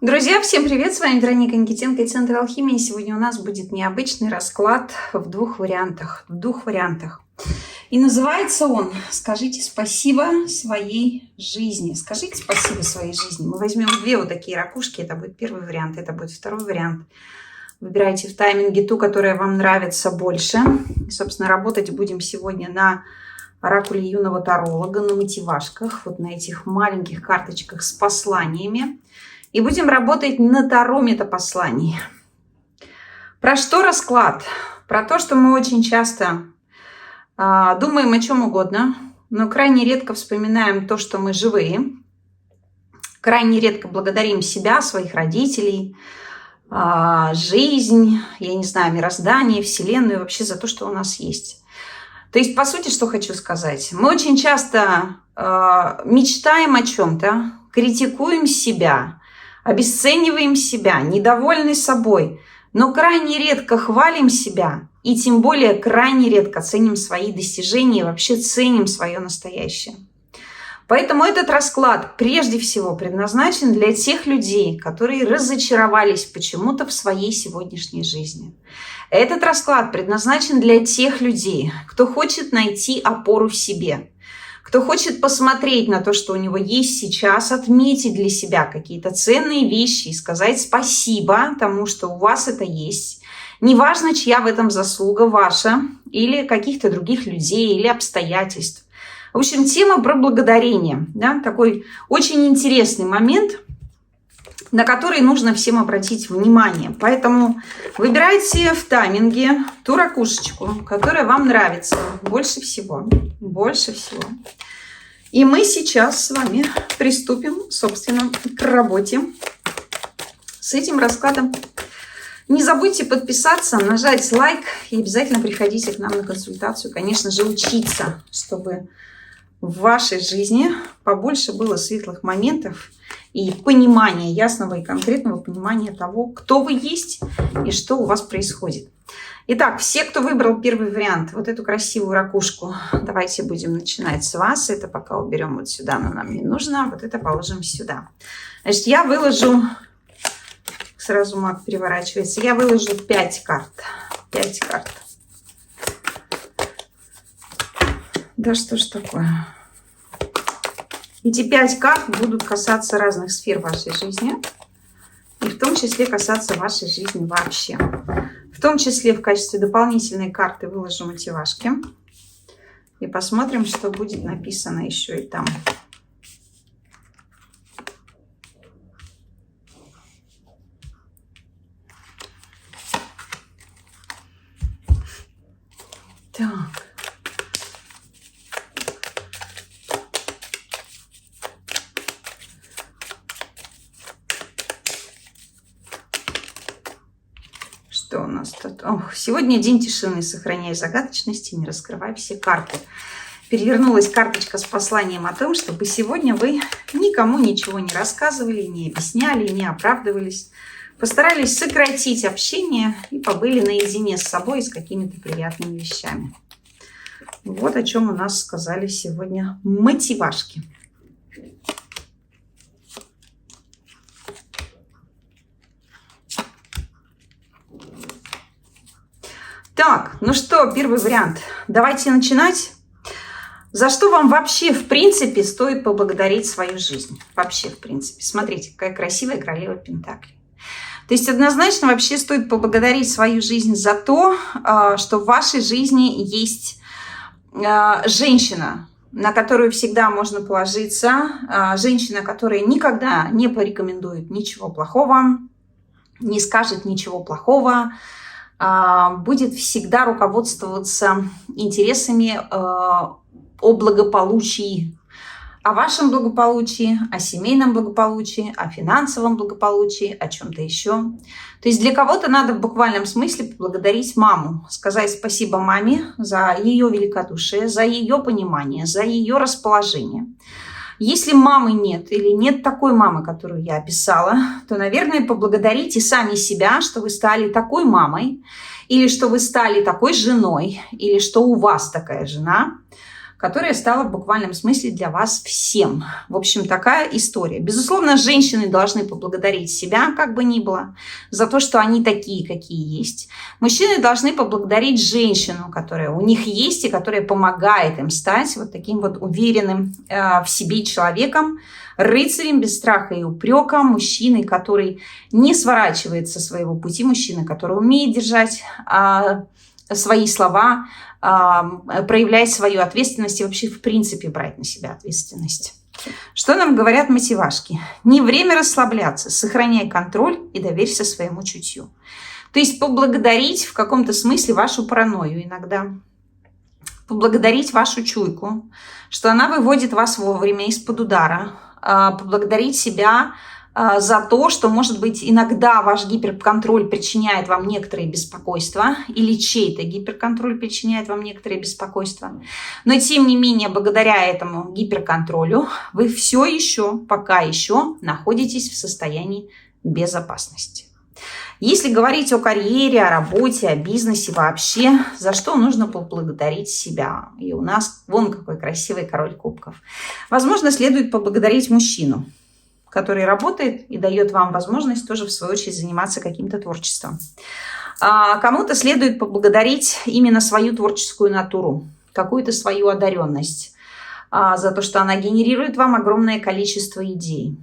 Друзья, всем привет! С вами Вероника Никитенко и Центр Алхимии. Сегодня у нас будет необычный расклад в двух вариантах. И называется он «Скажите спасибо своей жизни». Скажите спасибо своей жизни. Мы возьмем две вот такие ракушки. Это будет первый вариант, это будет второй вариант. Выбирайте в тайминге ту, которая вам нравится больше. И, собственно, работать будем сегодня на оракуле юного таролога, на мотивашках, вот на этих маленьких карточках с посланиями. И будем работать на таро метапосланий. Про что расклад? Про то, что мы очень часто думаем о чем угодно, но крайне редко вспоминаем то, что мы живые. Крайне редко благодарим себя, своих родителей, жизнь, я не знаю, мироздание, Вселенную, вообще за то, что у нас есть. То есть, по сути, что хочу сказать. Мы очень часто мечтаем о чем-то, критикуем себя, обесцениваем себя, недовольны собой, но крайне редко хвалим себя и тем более крайне редко ценим свои достижения и вообще ценим свое настоящее. Поэтому этот расклад прежде всего предназначен для тех людей, которые разочаровались почему-то в своей сегодняшней жизни. Этот расклад предназначен для тех людей, кто хочет найти опору в себе, кто хочет посмотреть на то, что у него есть сейчас, отметить для себя какие-то ценные вещи и сказать спасибо тому, что у вас это есть. Неважно, чья в этом заслуга, ваша или каких-то других людей или обстоятельств. В общем, тема про благодарение. Да? Такой очень интересный момент, на который нужно всем обратить внимание. Поэтому выбирайте в тайминге ту ракушечку, которая вам нравится больше всего. И мы сейчас с вами приступим, собственно, к работе с этим раскладом. Не забудьте подписаться, нажать лайк и обязательно приходите к нам на консультацию. Конечно же, учиться, чтобы в вашей жизни побольше было светлых моментов и понимания, ясного и конкретного понимания того, кто вы есть и что у вас происходит. Итак, все, кто выбрал первый вариант, вот эту красивую ракушку, давайте будем начинать с вас. Это пока уберем вот сюда, но нам не нужно. Вот это положим сюда. Значит, я выложу, сразу маг переворачивается, я выложу 5 карт. 5 карт. Да что ж такое? Эти 5 карт будут касаться разных сфер вашей жизни. И в том числе касаться вашей жизни вообще. В том числе в качестве дополнительной карты выложу мотивашки. И посмотрим, что будет написано еще и там. Так. Что у нас тут? Ох, сегодня день тишины. Сохраняй загадочности, не раскрывай все карты. Перевернулась карточка с посланием о том, чтобы сегодня вы никому ничего не рассказывали, не объясняли, не оправдывались. Постарались сократить общение и побыли наедине с собой и с какими-то приятными вещами. Вот о чем у нас сказали сегодня мотивашки. Так, ну что, первый вариант. Давайте начинать. За что вам вообще, в принципе, стоит поблагодарить свою жизнь? Вообще, в принципе. Смотрите, какая красивая королева Пентаклей. То есть, однозначно, вообще стоит поблагодарить свою жизнь за то, что в вашей жизни есть женщина, на которую всегда можно положиться. Женщина, которая никогда не порекомендует ничего плохого, не скажет ничего плохого, будет всегда руководствоваться интересами о благополучии, о вашем благополучии, о семейном благополучии, о финансовом благополучии, о чем-то еще. То есть для кого-то надо в буквальном смысле поблагодарить маму, сказать спасибо маме за ее великодушие, за ее понимание, за ее расположение. Если мамы нет или нет такой мамы, которую я описала, то, наверное, поблагодарите сами себя, что вы стали такой мамой, или что вы стали такой женой, или что у вас такая жена, которая стала в буквальном смысле для вас всем. В общем, такая история. Безусловно, женщины должны поблагодарить себя, как бы ни было, за то, что они такие, какие есть. Мужчины должны поблагодарить женщину, которая у них есть и которая помогает им стать вот таким вот уверенным в себе человеком, рыцарем без страха и упрека, мужчиной, который не сворачивает со своего пути, мужчина, который умеет держать свои слова, проявлять свою ответственность и вообще в принципе брать на себя ответственность. Что нам говорят мотивашки? Не время расслабляться, сохраняй контроль и доверься своему чутью. То есть поблагодарить в каком-то смысле вашу паранойю иногда. Поблагодарить вашу чуйку, что она выводит вас вовремя из-под удара. Поблагодарить себя за то, что, может быть, иногда ваш гиперконтроль причиняет вам некоторые беспокойства, или чей-то гиперконтроль причиняет вам некоторые беспокойства. Но, тем не менее, благодаря этому гиперконтролю вы все еще, пока еще находитесь в состоянии безопасности. Если говорить о карьере, о работе, о бизнесе вообще, за что нужно поблагодарить себя? И у нас вон какой красивый король кубков. Возможно, следует поблагодарить мужчину, который работает и дает вам возможность тоже, в свою очередь, заниматься каким-то творчеством. Кому-то следует поблагодарить именно свою творческую натуру, какую-то свою одаренность, за то, что она генерирует вам огромное количество идей.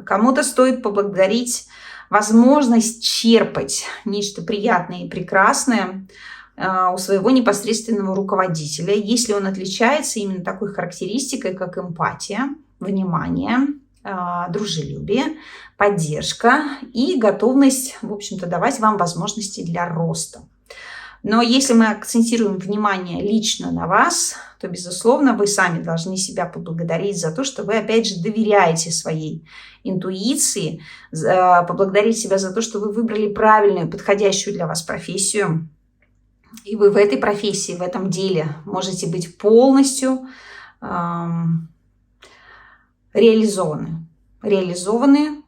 Кому-то стоит поблагодарить возможность черпать нечто приятное и прекрасное у своего непосредственного руководителя, если он отличается именно такой характеристикой, как эмпатия, внимание, дружелюбие, поддержка и готовность, в общем-то, давать вам возможности для роста. Но если мы акцентируем внимание лично на вас, то, безусловно, вы сами должны себя поблагодарить за то, что вы, опять же, доверяете своей интуиции, поблагодарить себя за то, что вы выбрали правильную, подходящую для вас профессию. И вы в этой профессии, в этом деле можете быть полностью реализованы. Реализованы,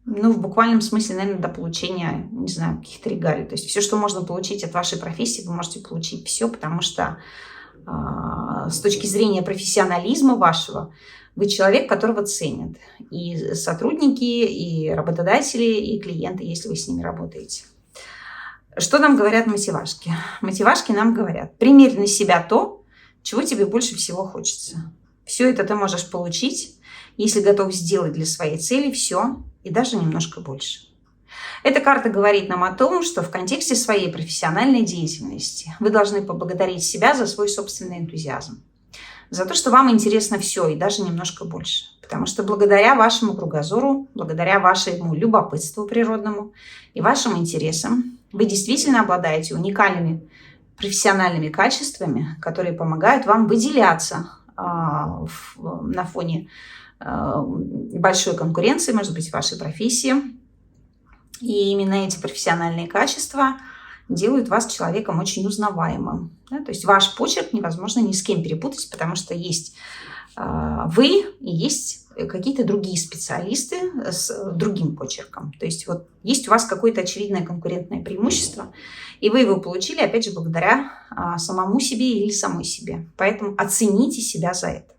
ну, в буквальном смысле, наверное, до получения, не знаю, каких-то регалий. То есть все, что можно получить от вашей профессии, вы можете получить все, потому что с точки зрения профессионализма вашего, вы человек, которого ценят и сотрудники, и работодатели, и клиенты, если вы с ними работаете. Что нам говорят мотивашки? Мотивашки нам говорят: примерь на себя то, чего тебе больше всего хочется. Все это ты можешь получить, если готов сделать для своей цели все и даже немножко больше. Эта карта говорит нам о том, что в контексте своей профессиональной деятельности вы должны поблагодарить себя за свой собственный энтузиазм. За то, что вам интересно все и даже немножко больше. Потому что благодаря вашему кругозору, благодаря вашему любопытству природному и вашим интересам, вы действительно обладаете уникальными профессиональными качествами, которые помогают вам выделяться на фоне большой конкуренции, может быть, в вашей профессии. И именно эти профессиональные качества делают вас человеком очень узнаваемым. Да? То есть ваш почерк невозможно ни с кем перепутать, потому что есть вы и есть какие-то другие специалисты с другим почерком. То есть вот есть у вас какое-то очевидное конкурентное преимущество, и вы его получили, опять же, благодаря самому себе или самой себе. Поэтому оцените себя за это.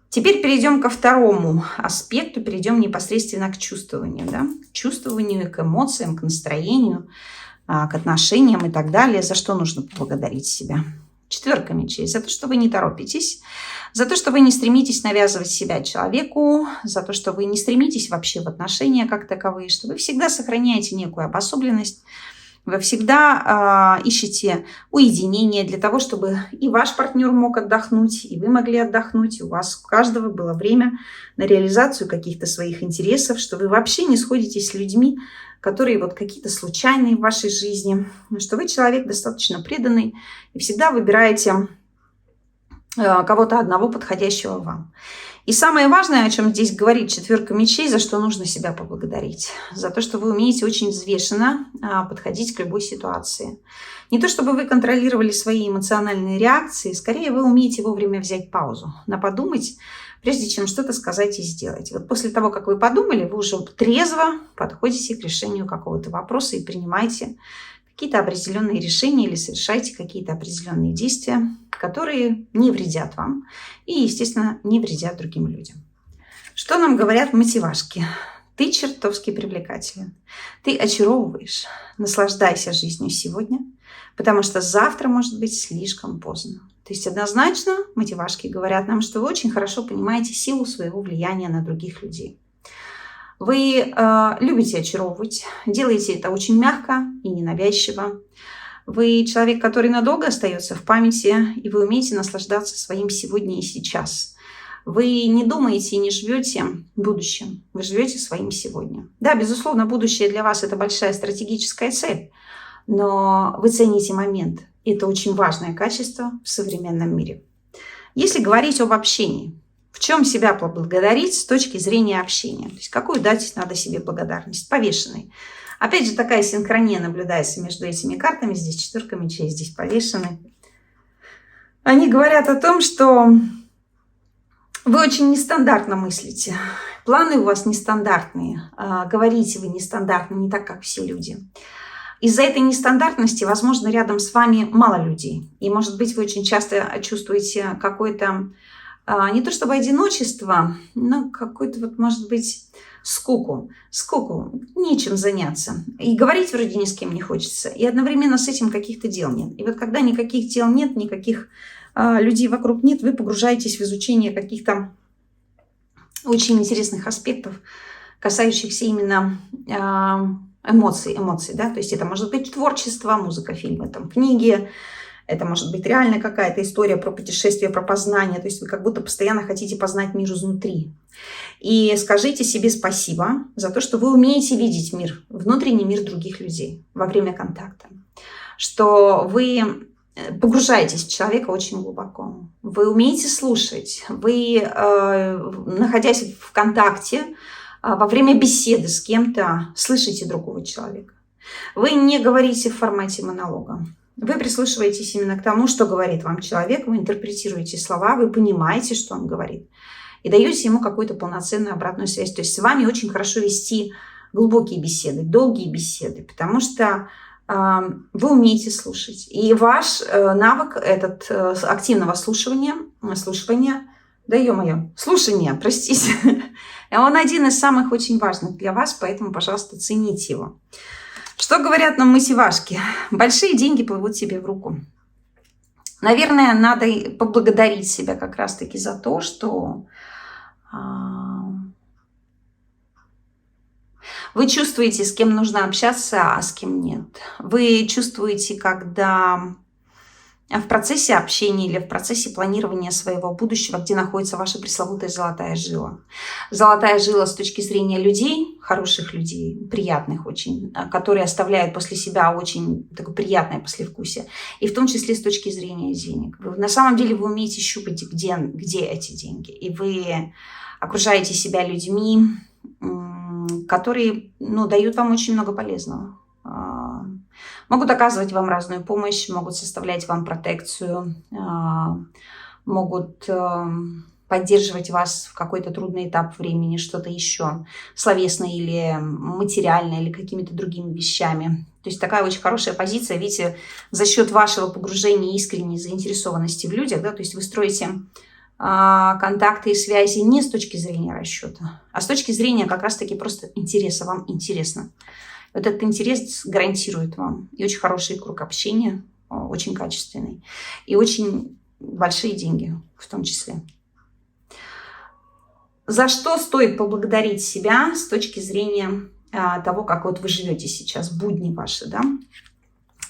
Теперь перейдем ко второму аспекту, перейдем непосредственно к чувствованию. Да? К чувствованию, к эмоциям, к настроению, к отношениям и так далее. За что нужно поблагодарить себя? Четверка мечей. За то, что вы не торопитесь, за то, что вы не стремитесь навязывать себя человеку, за то, что вы не стремитесь вообще в отношения как таковые, что вы всегда сохраняете некую обособленность, вы всегда ищете уединение для того, чтобы и ваш партнер мог отдохнуть, и вы могли отдохнуть, и у вас у каждого было время на реализацию каких-то своих интересов, что вы вообще не сходитесь с людьми, которые вот какие-то случайные в вашей жизни, что вы человек достаточно преданный и всегда выбираете кого-то одного подходящего вам. И самое важное, о чем здесь говорит четверка мечей, за что нужно себя поблагодарить. За то, что вы умеете очень взвешенно подходить к любой ситуации. Не то, чтобы вы контролировали свои эмоциональные реакции, скорее вы умеете вовремя взять паузу, подумать, прежде чем что-то сказать и сделать. Вот после того, как вы подумали, вы уже трезво подходите к решению какого-то вопроса и принимаете какие-то определенные решения или совершайте какие-то определенные действия, которые не вредят вам и, естественно, не вредят другим людям. Что нам говорят мотивашки? Ты чертовски привлекателен. Ты очаровываешь. Наслаждайся жизнью сегодня, потому что завтра может быть слишком поздно. То есть однозначно мотивашки говорят нам, что вы очень хорошо понимаете силу своего влияния на других людей. Вы любите очаровывать, делаете это очень мягко и ненавязчиво. Вы человек, который надолго остается в памяти, и вы умеете наслаждаться своим сегодня и сейчас. Вы не думаете и не живете будущим, вы живете своим сегодня. Да, безусловно, будущее для вас – это большая стратегическая цель, но вы цените момент. Это очень важное качество в современном мире. Если говорить об общении, в чем себя поблагодарить с точки зрения общения? То есть какую дать надо себе благодарность? Повешенной. Опять же, такая синхрония наблюдается между этими картами. Здесь четверка мечей, здесь повешенный. Они говорят о том, что вы очень нестандартно мыслите. Планы у вас нестандартные. Говорите вы нестандартно, не так, как все люди. Из-за этой нестандартности, возможно, рядом с вами мало людей. И, может быть, вы очень часто чувствуете какое-то, не то чтобы одиночество, но какое-то, вот, может быть, скуку, нечем заняться. И говорить вроде ни с кем не хочется, и одновременно с этим каких-то дел нет. И вот когда никаких дел нет, никаких людей вокруг нет, вы погружаетесь в изучение каких-то очень интересных аспектов, касающихся именно эмоций, да, то есть это может быть творчество, музыка, фильмы, там, книги, это может быть реально какая-то история про путешествие, про познание, то есть вы как будто постоянно хотите познать мир изнутри. И скажите себе спасибо за то, что вы умеете видеть мир, внутренний мир других людей во время контакта, что вы погружаетесь в человека очень глубоко, вы умеете слушать, вы, находясь в контакте, во время беседы с кем-то слышите другого человека. Вы не говорите в формате монолога. Вы прислушиваетесь именно к тому, что говорит вам человек, вы интерпретируете слова, вы понимаете, что он говорит, и даете ему какую-то полноценную обратную связь. То есть с вами очень хорошо вести глубокие беседы, долгие беседы, потому что вы умеете слушать. И ваш навык этот активного слушания, простите, он один из самых очень важных для вас, поэтому, пожалуйста, цените его. Что говорят нам мотивашки? Большие деньги плывут тебе в руку. Наверное, надо поблагодарить себя как раз-таки за то, что вы чувствуете, с кем нужно общаться, а с кем нет. Вы чувствуете, когда в процессе общения или в процессе планирования своего будущего, где находится ваша пресловутая золотая жила. Золотая жила с точки зрения людей, хороших людей, приятных очень, которые оставляют после себя очень такое приятное послевкусие. И в том числе с точки зрения денег. На самом деле вы умеете щупать, где эти деньги. И вы окружаете себя людьми, которые дают вам очень много полезного. Могут оказывать вам разную помощь, могут составлять вам протекцию, могут поддерживать вас в какой-то трудный этап времени, что-то еще, словесное или материальное, или какими-то другими вещами. То есть такая очень хорошая позиция, видите, за счет вашего погружения и искренней заинтересованности в людях, да, то есть вы строите контакты и связи не с точки зрения расчета, а с точки зрения как раз-таки просто интереса, вам интересно. Вот этот интерес гарантирует вам и очень хороший круг общения, очень качественный, и очень большие деньги в том числе. За что стоит поблагодарить себя с точки зрения того, как вот вы живете сейчас, будни ваши, да?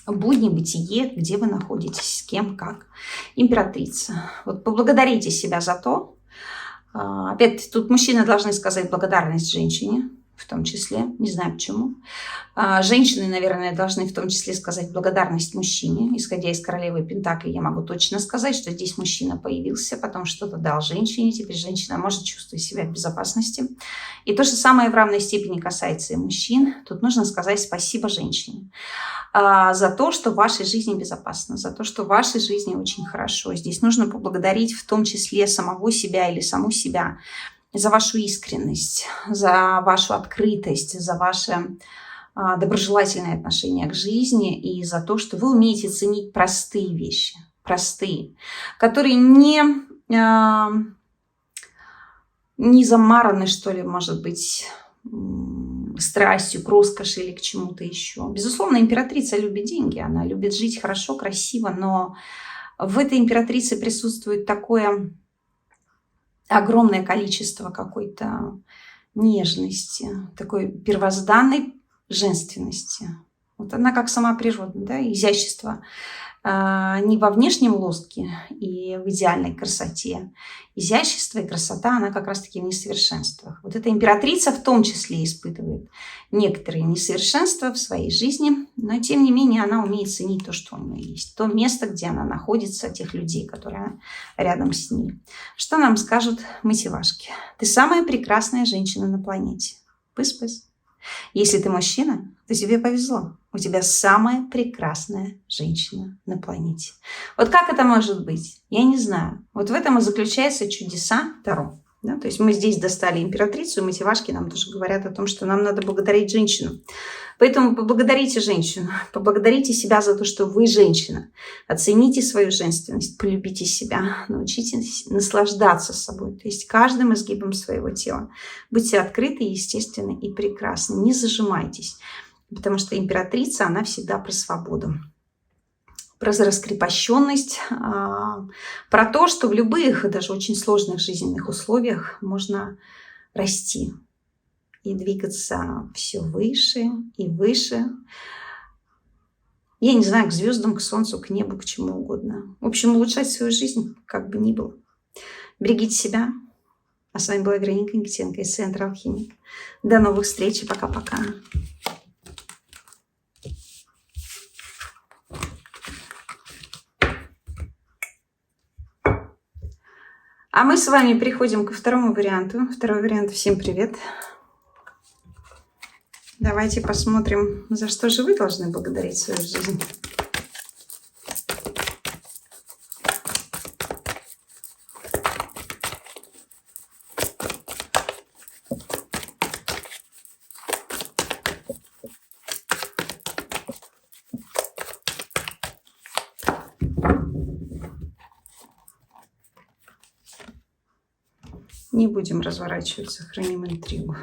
Будни, бытие, где вы находитесь, с кем, как. Императрица. Вот поблагодарите себя за то. Опять, тут мужчины должны сказать благодарность женщине, в том числе, не знаю почему. Женщины, наверное, должны в том числе сказать благодарность мужчине. Исходя из королевы Пентаклей, я могу точно сказать, что здесь мужчина появился, потом что-то дал женщине, теперь женщина может чувствовать себя в безопасности. И то же самое в равной степени касается и мужчин. Тут нужно сказать спасибо женщине за то, что в вашей жизни безопасно, за то, что в вашей жизни очень хорошо. Здесь нужно поблагодарить в том числе самого себя или саму себя за вашу искренность, за вашу открытость, за ваше доброжелательное отношение к жизни и за то, что вы умеете ценить простые вещи, простые, которые не замараны, что ли, может быть, страстью к роскоши или к чему-то еще. Безусловно, императрица любит деньги, она любит жить хорошо, красиво, но в этой императрице присутствует такое огромное количество какой-то нежности, такой первозданной женственности. Вот она как сама природа, да, изящество не во внешнем лоске и в идеальной красоте. Изящество и красота, она как раз-таки в несовершенствах. Вот эта императрица в том числе испытывает некоторые несовершенства в своей жизни, но тем не менее она умеет ценить то, что у нее есть. То место, где она находится, тех людей, которые рядом с ней. Что нам скажут мотивашки? Ты самая прекрасная женщина на планете. Пыс-пыс. Если ты мужчина, то тебе повезло. У тебя самая прекрасная женщина на планете. Вот как это может быть? Я не знаю. Вот в этом и заключаются чудеса Таро. Да? То есть мы здесь достали императрицу, и мотивашки нам тоже говорят о том, что нам надо благодарить женщину. Поэтому поблагодарите женщину, поблагодарите себя за то, что вы женщина. Оцените свою женственность, полюбите себя, научитесь наслаждаться собой, то есть каждым изгибом своего тела. Будьте открыты, естественны и прекрасны, не зажимайтесь, потому что императрица, она всегда про свободу, про раскрепощенность, про то, что в любых, даже очень сложных жизненных условиях можно расти и двигаться все выше и выше. Я не знаю, к звездам, к солнцу, к небу, к чему угодно. В общем, улучшать свою жизнь, как бы ни было. Берегите себя. А с вами была Вероника Никитенко из Центра Алхимик. До новых встреч и пока-пока. А мы с вами переходим ко второму варианту. Второй вариант. Всем привет. Давайте посмотрим, за что же вы должны благодарить свою жизнь. Не будем разворачиваться, храним интригу.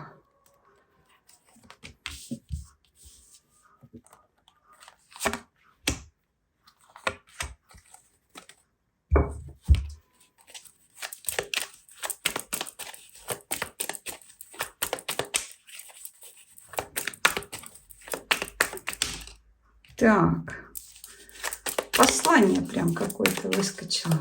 Так, послание прям какое-то выскочило.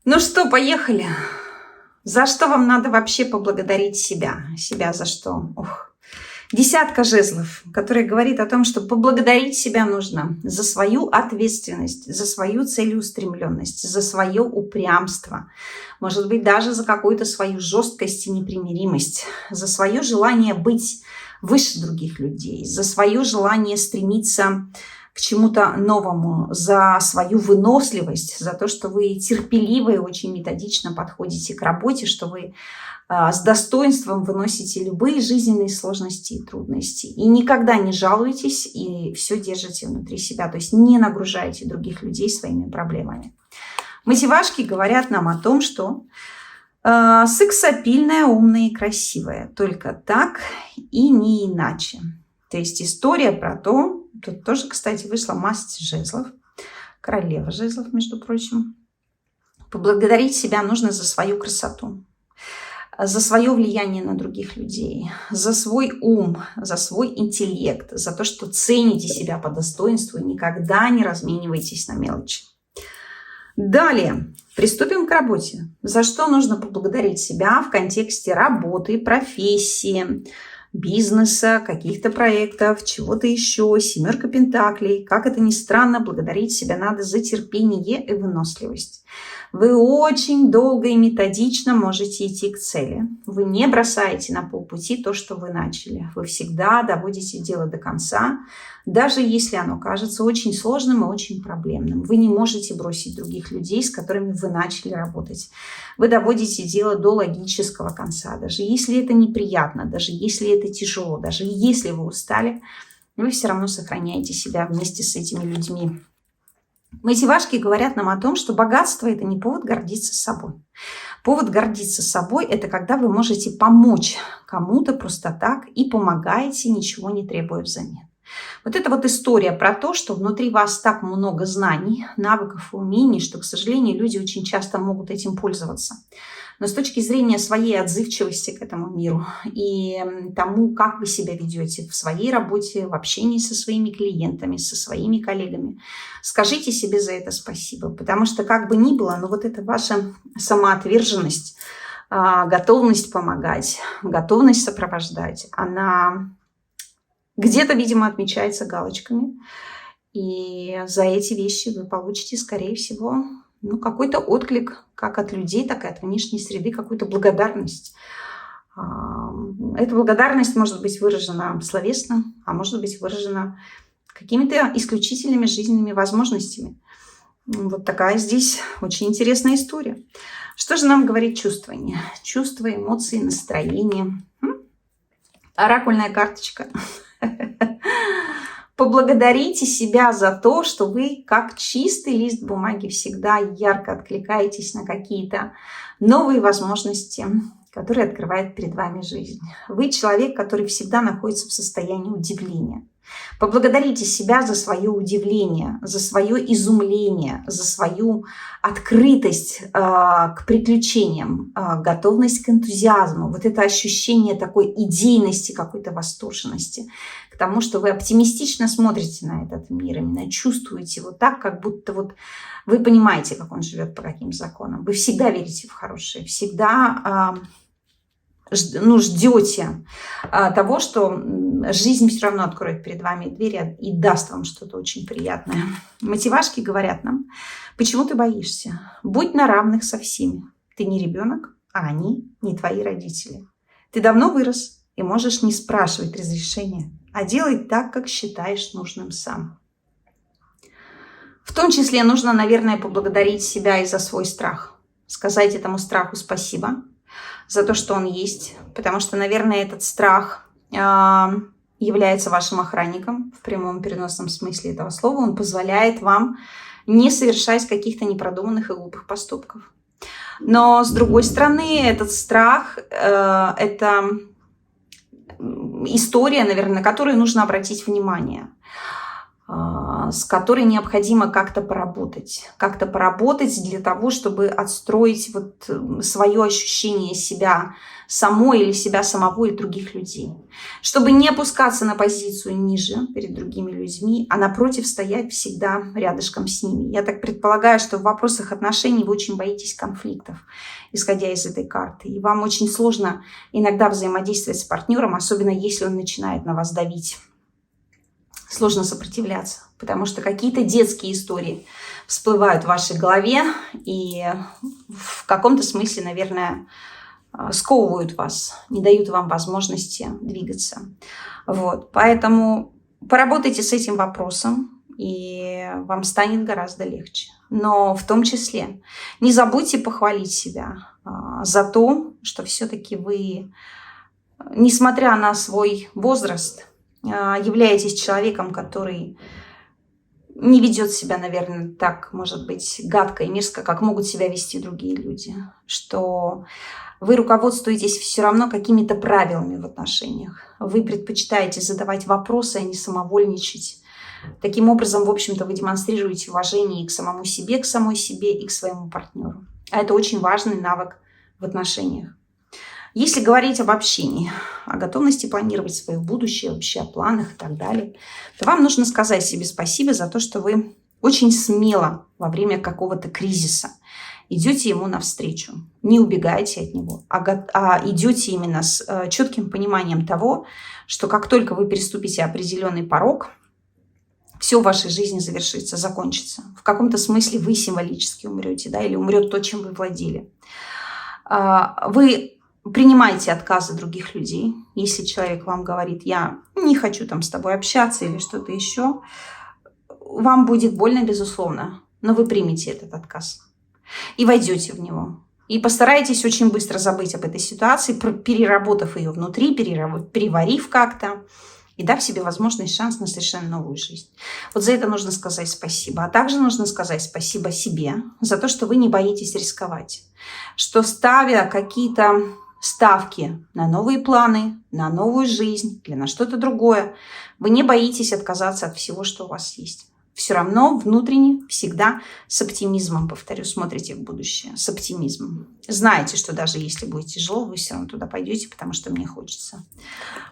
Ну что, поехали. За что вам надо вообще поблагодарить себя? Себя за что? Десятка жезлов, которая говорит о том, что поблагодарить себя нужно за свою ответственность, за свою целеустремленность, за свое упрямство, может быть, даже за какую-то свою жесткость и непримиримость, за свое желание быть выше других людей, за свое желание стремиться к чему-то новому, за свою выносливость, за то, что вы терпеливо и очень методично подходите к работе, что вы с достоинством выносите любые жизненные сложности и трудности. И никогда не жалуетесь и все держите внутри себя. То есть не нагружаете других людей своими проблемами. Мотивашки говорят нам о том, что сексапильная, умная и красивая. Только так и не иначе. То есть история про то, тут тоже, кстати, вышла масть жезлов, королева жезлов, между прочим. Поблагодарить себя нужно за свою красоту, за свое влияние на других людей, за свой ум, за свой интеллект, за то, что цените себя по достоинству и никогда не разменивайтесь на мелочи. Далее, приступим к работе. За что нужно поблагодарить себя в контексте работы, профессии, бизнеса, каких-то проектов, чего-то еще, семерка пентаклей. Как это ни странно, благодарить себя надо за терпение и выносливость. Вы очень долго и методично можете идти к цели. Вы не бросаете на полпути то, что вы начали. Вы всегда доводите дело до конца, даже если оно кажется очень сложным и очень проблемным. Вы не можете бросить других людей, с которыми вы начали работать. Вы доводите дело до логического конца. Даже если это неприятно, даже если это тяжело, даже если вы устали, вы все равно сохраняете себя вместе с этими людьми. Мотивашки говорят нам о том, что богатство – это не повод гордиться собой. Повод гордиться собой – это когда вы можете помочь кому-то просто так и помогаете, ничего не требуя взамен. Вот это вот история про то, что внутри вас так много знаний, навыков и умений, что, к сожалению, люди очень часто могут этим пользоваться. Но с точки зрения своей отзывчивости к этому миру и тому, как вы себя ведете в своей работе, в общении со своими клиентами, со своими коллегами, скажите себе за это спасибо. Потому что как бы ни было, но вот эта ваша самоотверженность, готовность помогать, готовность сопровождать, она где-то, видимо, отмечается галочками. И за эти вещи вы получите, скорее всего, какой-то отклик как от людей, так и от внешней среды, какую-то благодарность. Эта благодарность может быть выражена словесно, а может быть выражена какими-то исключительными жизненными возможностями. Вот такая здесь очень интересная история. Что же нам говорит чувствование? Чувства, эмоции, настроение. Оракульная карточка. Поблагодарите себя за то, что вы, как чистый лист бумаги, всегда ярко откликаетесь на какие-то новые возможности, которые открывает перед вами жизнь. Вы человек, который всегда находится в состоянии удивления. Поблагодарите себя за свое удивление, за свое изумление, за свою открытость к приключениям, готовность к энтузиазму, вот это ощущение такой идейности, какой-то восторженности, к тому, что вы оптимистично смотрите на этот мир, именно чувствуете его так, как будто вот вы понимаете, как он живет, по каким законам. Вы всегда верите в хорошее, всегда ждете того, что жизнь все равно откроет перед вами двери и даст вам что-то очень приятное. Мотивашки говорят нам: почему ты боишься? Будь на равных со всеми. Ты не ребенок, а они не твои родители. Ты давно вырос и можешь не спрашивать разрешения, а делать так, как считаешь нужным сам. В том числе нужно, наверное, поблагодарить себя и за свой страх. Сказать этому страху спасибо за то, что он есть. Потому что, наверное, этот страх является вашим охранником в прямом переносном смысле этого слова. Он позволяет вам не совершать каких-то непродуманных и глупых поступков. Но, с другой стороны, этот страх – это история, наверное, на которую нужно обратить внимание, с которой необходимо как-то поработать для того, чтобы отстроить вот свое ощущение себя самой или себя самого и других людей. Чтобы не опускаться на позицию ниже перед другими людьми, а напротив стоять всегда рядышком с ними. Я так предполагаю, что в вопросах отношений вы очень боитесь конфликтов, исходя из этой карты. И вам очень сложно иногда взаимодействовать с партнером, особенно если он начинает на вас давить. Сложно сопротивляться, потому что какие-то детские истории всплывают в вашей голове и в каком-то смысле, наверное, сковывают вас, не дают вам возможности двигаться. Вот. Поэтому поработайте с этим вопросом, и вам станет гораздо легче. Но в том числе не забудьте похвалить себя за то, что все-таки вы, несмотря на свой возраст, являетесь человеком, который не ведет себя, наверное, так, может быть, гадко и мерзко, как могут себя вести другие люди. Что вы руководствуетесь все равно какими-то правилами в отношениях. Вы предпочитаете задавать вопросы, а не самовольничать. Таким образом, в общем-то, вы демонстрируете уважение и к самому себе, к самой себе, и к своему партнеру. А это очень важный навык в отношениях. Если говорить об общении, о готовности планировать свое будущее, вообще о планах и так далее, то вам нужно сказать себе спасибо за то, что вы очень смело во время какого-то кризиса идете ему навстречу. Не убегаете от него, а идете именно с четким пониманием того, что как только вы переступите определенный порог, все в вашей жизни завершится, закончится. В каком-то смысле вы символически умрете, да, или умрет то, чем вы владели. Вы принимаете отказы других людей. Если человек вам говорит: я не хочу там с тобой общаться или что-то еще, вам будет больно, безусловно, но вы примете этот отказ и войдете в него. И постарайтесь очень быстро забыть об этой ситуации, переработав ее внутри, переварив как-то, и дав себе возможность, шанс на совершенно новую жизнь. Вот за это нужно сказать спасибо. А также нужно сказать спасибо себе за то, что вы не боитесь рисковать. Что, ставя какие-то ставки на новые планы, на новую жизнь или на что-то другое, вы не боитесь отказаться от всего, что у вас есть. Все равно внутренне, всегда с оптимизмом, повторю, смотрите в будущее, с оптимизмом. Знаете, что даже если будет тяжело, вы все равно туда пойдете, потому что мне хочется.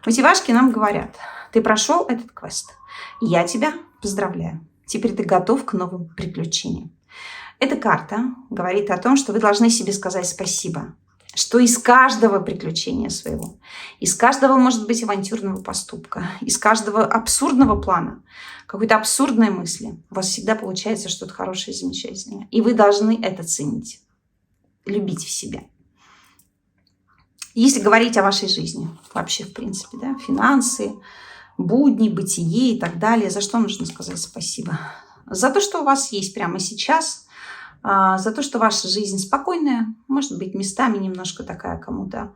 Мотивашки нам говорят: ты прошел этот квест, я тебя поздравляю. Теперь ты готов к новым приключениям. Эта карта говорит о том, что вы должны себе сказать спасибо. Что из каждого приключения своего, из каждого, может быть, авантюрного поступка, из каждого абсурдного плана, какой-то абсурдной мысли, у вас всегда получается что-то хорошее и замечательное. И вы должны это ценить, любить в себе. Если говорить о вашей жизни, вообще, в принципе, да, финансы, будни, бытие и так далее, за что нужно сказать спасибо? За то, что у вас есть прямо сейчас, за то, что ваша жизнь спокойная, может быть, местами немножко такая кому-то,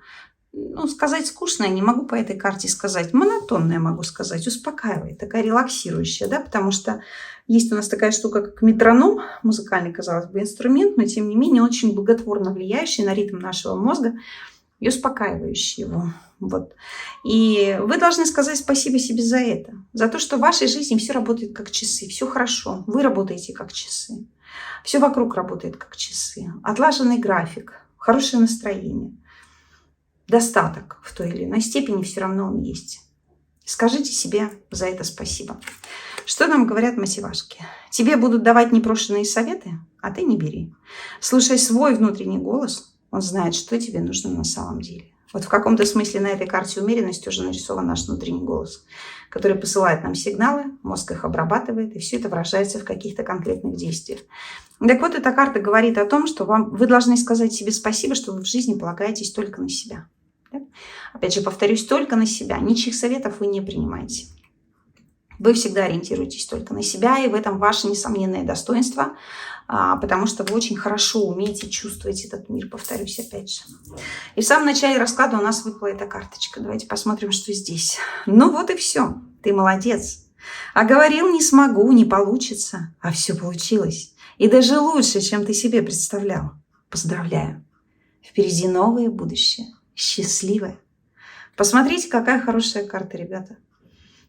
сказать скучная, не могу по этой карте сказать, монотонная могу сказать, успокаивает, такая релаксирующая, да, потому что есть у нас такая штука, как метроном, музыкальный, казалось бы, инструмент, но, тем не менее, очень благотворно влияющий на ритм нашего мозга и успокаивающий его. Вот. И вы должны сказать спасибо себе за это, за то, что в вашей жизни все работает как часы, все хорошо, вы работаете как часы. Все вокруг работает как часы. Отлаженный график, хорошее настроение, достаток в той или иной степени все равно он есть. Скажите себе за это спасибо. Что нам говорят мотивашки? Тебе будут давать непрошенные советы, а ты не бери. Слушай свой внутренний голос, он знает, что тебе нужно на самом деле. Вот в каком-то смысле на этой карте умеренности уже нарисован наш внутренний голос, который посылает нам сигналы, мозг их обрабатывает, и все это выражается в каких-то конкретных действиях. Так вот, эта карта говорит о том, что вы должны сказать себе спасибо, что вы в жизни полагаетесь только на себя. Да? Опять же, повторюсь, только на себя. Ничьих советов вы не принимаете. Вы всегда ориентируетесь только на себя, и в этом ваше несомненное достоинство, потому что вы очень хорошо умеете чувствовать этот мир, повторюсь опять же. И в самом начале расклада у нас выпала эта карточка. Давайте посмотрим, что здесь. Ну вот и все. Ты молодец. А говорил, не смогу, не получится. А все получилось. И даже лучше, чем ты себе представлял. Поздравляю. Впереди новое будущее. Счастливое. Посмотрите, какая хорошая карта, ребята.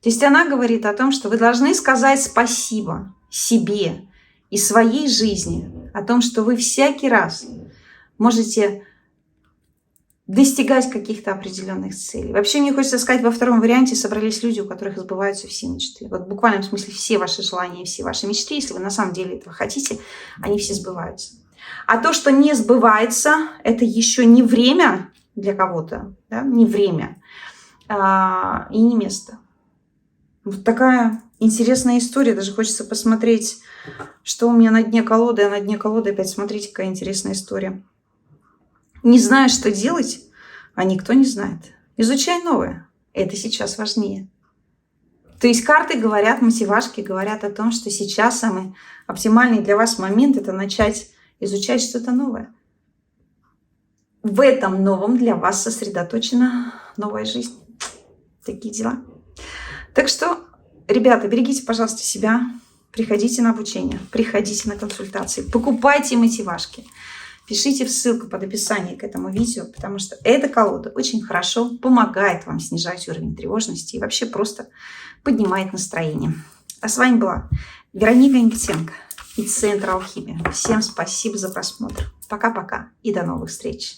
То есть она говорит о том, что вы должны сказать спасибо себе и своей жизни, о том, что вы всякий раз можете достигать каких-то определенных целей. Вообще, мне хочется сказать, во втором варианте собрались люди, у которых сбываются все мечты. Вот в буквальном смысле все ваши желания, все ваши мечты, если вы на самом деле этого хотите, они все сбываются. А то, что не сбывается, это еще не время для кого-то, да? Не время и не место. Вот такая интересная история. Даже хочется посмотреть, что у меня на дне колоды. А на дне колоды опять смотрите, какая интересная история. Не знаешь, что делать, а никто не знает. Изучай новое. Это сейчас важнее. То есть карты говорят, мотивашки говорят о том, что сейчас самый оптимальный для вас момент – это начать изучать что-то новое. В этом новом для вас сосредоточена новая жизнь. Такие дела. Так что, ребята, берегите, пожалуйста, себя, приходите на обучение, приходите на консультации, покупайте мотивашки, пишите в ссылку под описание к этому видео, потому что эта колода очень хорошо помогает вам снижать уровень тревожности и вообще просто поднимает настроение. А с вами была Вероника Никитенко и Центр Алхимия. Всем спасибо за просмотр. Пока-пока и до новых встреч.